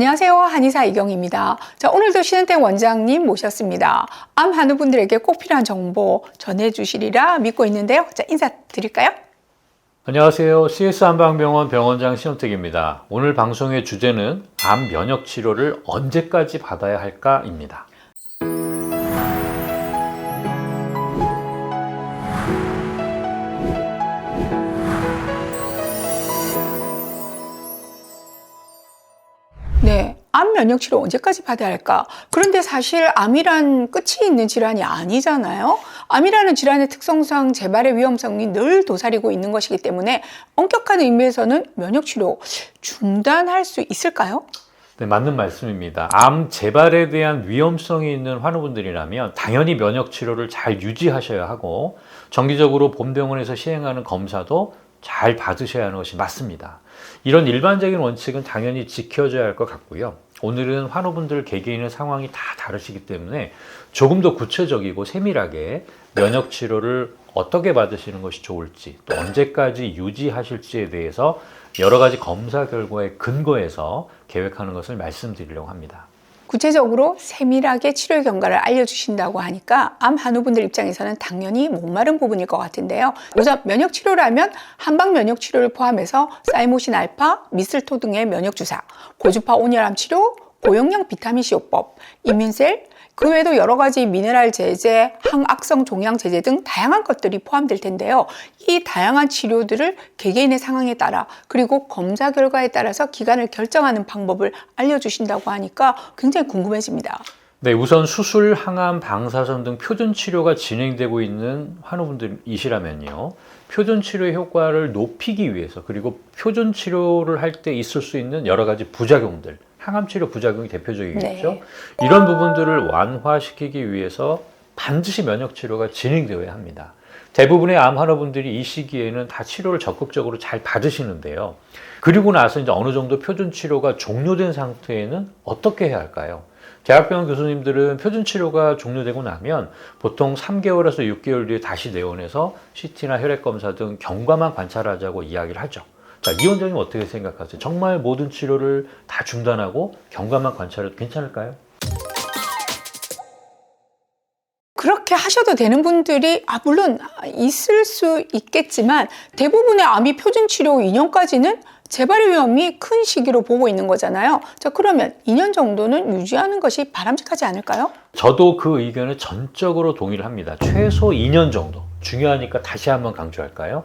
안녕하세요. 한의사 이경입니다. 자, 오늘도 신은땡 원장님 모셨습니다. 암 환우분들에게 꼭 필요한 정보 전해주시리라 믿고 있는데요. 자, 인사드릴까요? 안녕하세요. CS 한방병원 병원장 신원택입니다. 오늘 방송의 주제는 암 면역 치료를 언제까지 받아야 할까입니다. 네, 암 면역 치료 언제까지 받아야 할까? 그런데 사실 암이란 끝이 있는 질환이 아니잖아요. 암이라는 질환의 특성상 재발의 위험성이 늘 도사리고 있는 것이기 때문에 엄격한 의미에서는 면역 치료 중단할 수 있을까요? 네, 맞는 말씀입니다. 암 재발에 대한 위험성이 있는 환우분들이라면 당연히 면역 치료를 잘 유지하셔야 하고 정기적으로 본병원에서 시행하는 검사도 잘 받으셔야 하는 것이 맞습니다. 이런 일반적인 원칙은 당연히 지켜져야 할 것 같고요. 오늘은 환우분들 개개인의 상황이 다 다르시기 때문에 조금 더 구체적이고 세밀하게 면역 치료를 어떻게 받으시는 것이 좋을지, 또 언제까지 유지하실지에 대해서 여러 가지 검사 결과에 근거해서 계획하는 것을 말씀드리려고 합니다. 구체적으로 세밀하게 치료의 경과를 알려주신다고 하니까 암 환우분들 입장에서는 당연히 목마른 부분일 것 같은데요. 우선 면역 치료라면 한방 면역 치료를 포함해서 사이모신 알파, 미슬토 등의 면역 주사, 고주파 온열암 치료, 고용량 비타민 C요법, 이뮨셀, 그 외에도 여러 가지 미네랄 제제, 항악성 종양 제제 등 다양한 것들이 포함될 텐데요. 이 다양한 치료들을 개개인의 상황에 따라 그리고 검사 결과에 따라서 기간을 결정하는 방법을 알려주신다고 하니까 굉장히 궁금해집니다. 네, 우선 수술, 항암, 방사선 등 표준 치료가 진행되고 있는 환우분들이시라면요. 표준 치료의 효과를 높이기 위해서 그리고 표준 치료를 할 때 있을 수 있는 여러 가지 부작용들, 항암 치료 부작용이 대표적이겠죠. 네. 이런 부분들을 완화시키기 위해서 반드시 면역 치료가 진행되어야 합니다. 대부분의 암 환우분들이 이 시기에는 다 치료를 적극적으로 잘 받으시는데요. 그리고 나서 이제 어느 정도 표준 치료가 종료된 상태에는 어떻게 해야 할까요? 대학병원 교수님들은 표준 치료가 종료되고 나면 보통 3개월에서 6개월 뒤에 다시 내원해서 CT나 혈액 검사 등 경과만 관찰하자고 이야기를 하죠. 자, 이 원장님 어떻게 생각하세요? 정말 모든 치료를 다 중단하고 경과만 관찰해도 괜찮을까요? 그렇게 하셔도 되는 분들이 물론 있을 수 있겠지만 대부분의 암이 표준 치료 2년까지는 재발의 위험이 큰 시기로 보고 있는 거잖아요. 자, 그러면 2년 정도는 유지하는 것이 바람직하지 않을까요? 저도 그 의견에 전적으로 동의를 합니다. 최소 2년 정도. 중요하니까 다시 한번 강조할까요?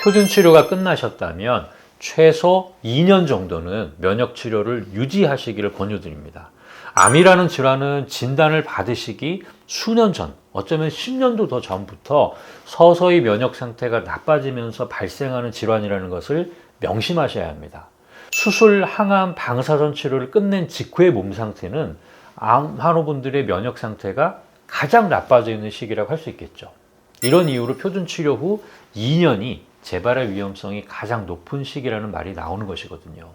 표준 치료가 끝나셨다면 최소 2년 정도는 면역 치료를 유지하시기를 권유드립니다. 암이라는 질환은 진단을 받으시기 수년 전, 어쩌면 10년도 더 전부터 서서히 면역 상태가 나빠지면서 발생하는 질환이라는 것을 명심하셔야 합니다. 수술, 항암, 방사선 치료를 끝낸 직후의 몸 상태는 암 환우분들의 면역 상태가 가장 나빠져 있는 시기라고 할 수 있겠죠. 이런 이유로 표준 치료 후 2년이 재발의 위험성이 가장 높은 시기라는 말이 나오는 것이거든요.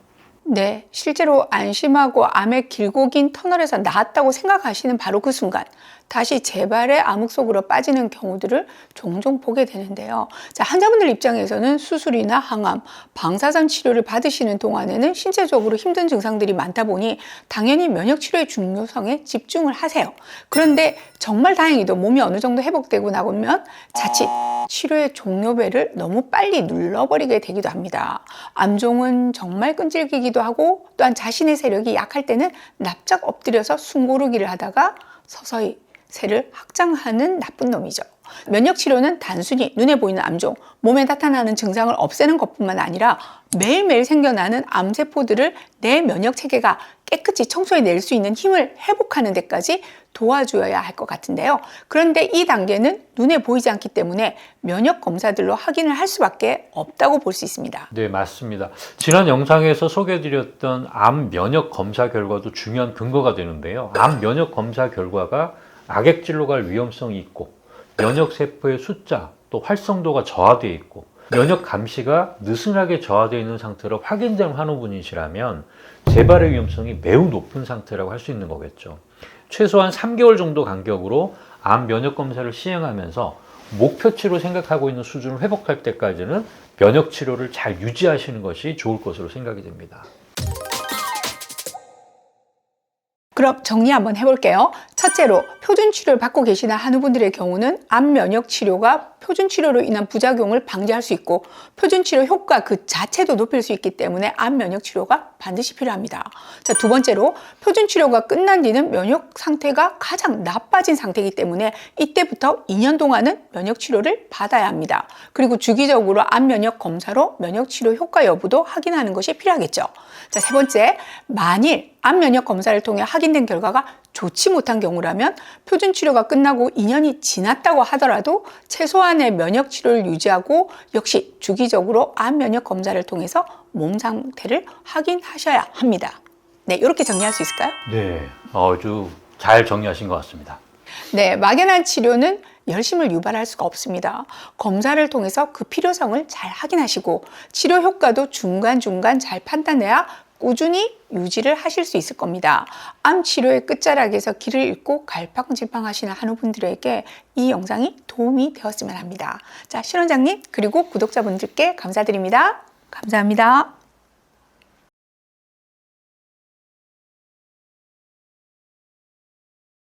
네, 실제로 안심하고 암의 길고 긴 터널에서 나았다고 생각하시는 바로 그 순간 다시 재발의 암흑 속으로 빠지는 경우들을 종종 보게 되는데요. 자, 환자분들 입장에서는 수술이나 항암, 방사선 치료를 받으시는 동안에는 신체적으로 힘든 증상들이 많다 보니 당연히 면역 치료의 중요성에 집중을 하세요. 그런데 정말 다행히도 몸이 어느 정도 회복되고 나면 자칫 치료의 종료벨을 너무 빨리 눌러버리게 되기도 합니다. 암종은 정말 끈질기기도 하고 또한 자신의 세력이 약할 때는 납작 엎드려서 숨 고르기를 하다가 서서히 세를 확장하는 나쁜 놈이죠. 면역치료는 단순히 눈에 보이는 암종, 몸에 나타나는 증상을 없애는 것뿐만 아니라 매일매일 생겨나는 암세포들을 내 면역체계가 깨끗이 청소해낼 수 있는 힘을 회복하는 데까지 도와줘야 할 것 같은데요. 그런데 이 단계는 눈에 보이지 않기 때문에 면역 검사들로 확인을 할 수밖에 없다고 볼 수 있습니다. 네, 맞습니다. 지난 영상에서 소개해드렸던 암 면역 검사 결과도 중요한 근거가 되는데요. 암 면역 검사 결과가 악액질로 갈 위험성이 있고 면역세포의 숫자 또 활성도가 저하되어 있고 면역 감시가 느슨하게 저하되어 있는 상태로 확인된 환우분이시라면 재발의 위험성이 매우 높은 상태라고 할 수 있는 거겠죠. 최소한 3개월 정도 간격으로 암 면역 검사를 시행하면서 목표치로 생각하고 있는 수준을 회복할 때까지는 면역 치료를 잘 유지하시는 것이 좋을 것으로 생각이 됩니다. 그럼 정리 한번 해볼게요. 첫째로 표준 치료를 받고 계시는 한우분들의 경우는 암 면역 치료가 표준 치료로 인한 부작용을 방지할 수 있고 표준 치료 효과 그 자체도 높일 수 있기 때문에 암 면역 치료가 반드시 필요합니다. 자, 두 번째로 표준 치료가 끝난 뒤는 면역 상태가 가장 나빠진 상태이기 때문에 이때부터 2년 동안은 면역 치료를 받아야 합니다. 그리고 주기적으로 암 면역 검사로 면역 치료 효과 여부도 확인하는 것이 필요하겠죠. 자, 세 번째, 만일 암 면역 검사를 통해 확인된 결과가 좋지 못한 경우라면 표준 치료가 끝나고 2년이 지났다고 하더라도 최소한의 면역 치료를 유지하고 역시 주기적으로 암 면역 검사를 통해서 몸 상태를 확인하셔야 합니다. 네, 이렇게 정리할 수 있을까요? 네, 아주 잘 정리하신 것 같습니다. 네, 막연한 치료는 열심을 유발할 수가 없습니다. 검사를 통해서 그 필요성을 잘 확인하시고 치료 효과도 중간중간 잘 판단해야 꾸준히 유지를 하실 수 있을 겁니다. 암 치료의 끝자락에서 길을 잃고 갈팡질팡하시는 한우분들에게 이 영상이 도움이 되었으면 합니다. 자, 신 원장님 그리고 구독자분들께 감사드립니다. 감사합니다.